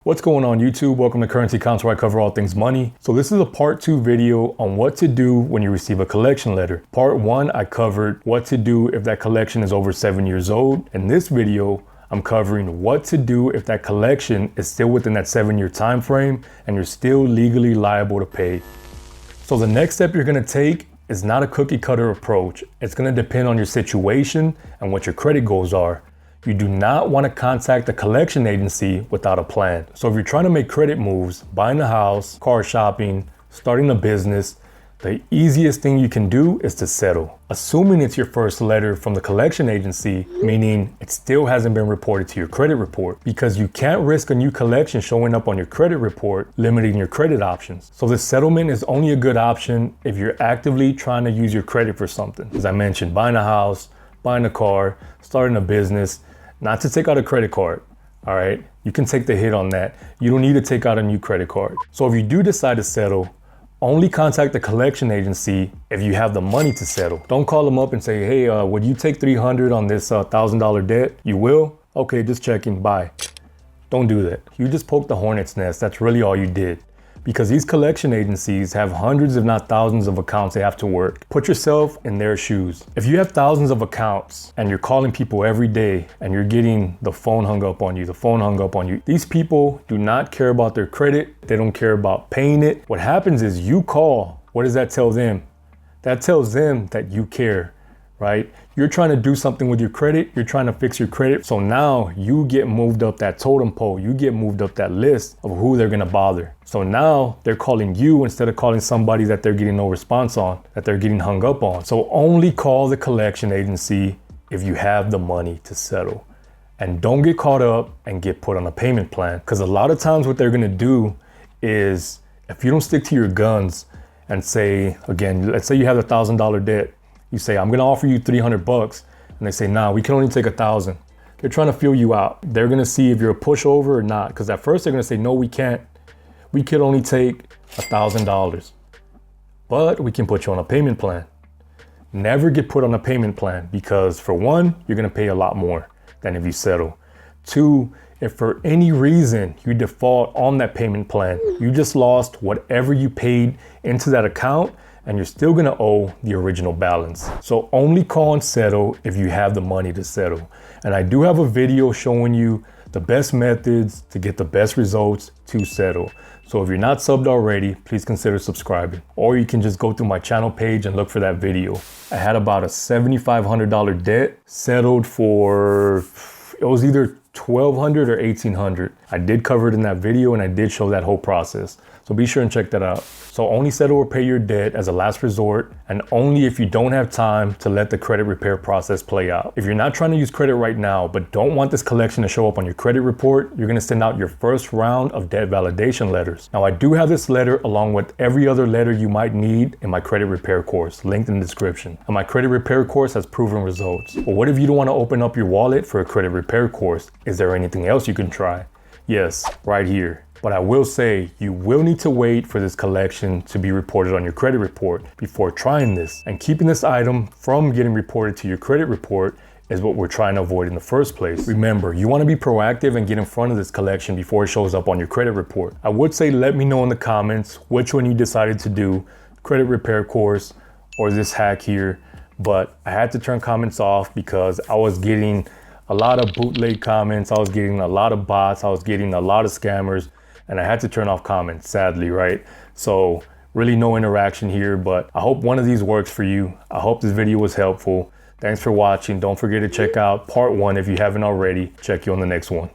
What's going on YouTube? Welcome to Currency Accounts, where I cover all things money. So this is a part 2 video on what to do when you receive a collection letter. Part 1, I covered what to do if that collection is over 7 years old. In this video, I'm covering what to do if that collection is still within that 7-year time frame and you're still legally liable to pay. So the next step you're gonna take is not a cookie cutter approach. It's gonna depend on your situation and what your credit goals are. You do not want to contact the collection agency without a plan. So if you're trying to make credit moves, buying a house, car shopping, starting a business, the easiest thing you can do is to settle. Assuming it's your first letter from the collection agency, meaning it still hasn't been reported to your credit report, because you can't risk a new collection showing up on your credit report, limiting your credit options. So the settlement is only a good option if you're actively trying to use your credit for something. As I mentioned, buying a house, buying a car, starting a business. Not to take out a credit card, all right? You can take the hit on that. You don't need to take out a new credit card. So if you do decide to settle, only contact the collection agency if you have the money to settle. Don't call them up and say, hey, would you take $300 on this $1,000 debt? You will? Okay, just checking, bye. Don't do that. You just poked the hornet's nest. That's really all you did. Because these collection agencies have hundreds if not thousands of accounts they have to work. Put yourself in their shoes. If you have thousands of accounts and you're calling people every day and you're getting the phone hung up on you, these people do not care about their credit. They don't care about paying it. What happens is you call. What does that tell them? That tells them that you care, right? You're trying to do something with your credit. You're trying to fix your credit. So now you get moved up that totem pole. You get moved up that list of who they're gonna bother. So now they're calling you instead of calling somebody that they're getting no response on, that they're getting hung up on. So only call the collection agency if you have the money to settle. And don't get caught up and get put on a payment plan. Because a lot of times what they're gonna do is, if you don't stick to your guns and say, again, let's say you have a $1,000 debt. You say, I'm gonna offer you $300, and they say, nah, we can only take 1,000. They're trying to feel you out. They're gonna see if you're a pushover or not, because at first they're gonna say, no, we can't. We could only take $1,000, but we can put you on a payment plan. Never get put on a payment plan, because for one, you're gonna pay a lot more than if you settle. Two, if for any reason you default on that payment plan, you just lost whatever you paid into that account, and you're still gonna owe the original balance. So only call and settle if you have the money to settle. And I do have a video showing you the best methods to get the best results to settle. So if you're not subbed already, please consider subscribing. Or you can just go through my channel page and look for that video. I had about a $7,500 debt settled for, it was either $1,200 or $1,800. I did cover it in that video and I did show that whole process. So be sure and check that out. So only settle or pay your debt as a last resort, and only if you don't have time to let the credit repair process play out. If you're not trying to use credit right now, but don't want this collection to show up on your credit report, you're gonna send out your first round of debt validation letters. Now I do have this letter along with every other letter you might need in my credit repair course, linked in the description. And my credit repair course has proven results. But what if you don't wanna open up your wallet for a credit repair course? Is there anything else you can try? Yes, right here. But I will say, you will need to wait for this collection to be reported on your credit report before trying this. And keeping this item from getting reported to your credit report is what we're trying to avoid in the first place. Remember, you want to be proactive and get in front of this collection before it shows up on your credit report. I would say let me know in the comments which one you decided to do, credit repair course or this hack here. But I had to turn comments off because I was getting a lot of bootleg comments. I was getting a lot of bots. I was getting a lot of scammers. And I had to turn off comments, sadly, right? So really no interaction here, but I hope one of these works for you. I hope this video was helpful. Thanks for watching. Don't forget to check out part 1 if you haven't already. Check you on the next one.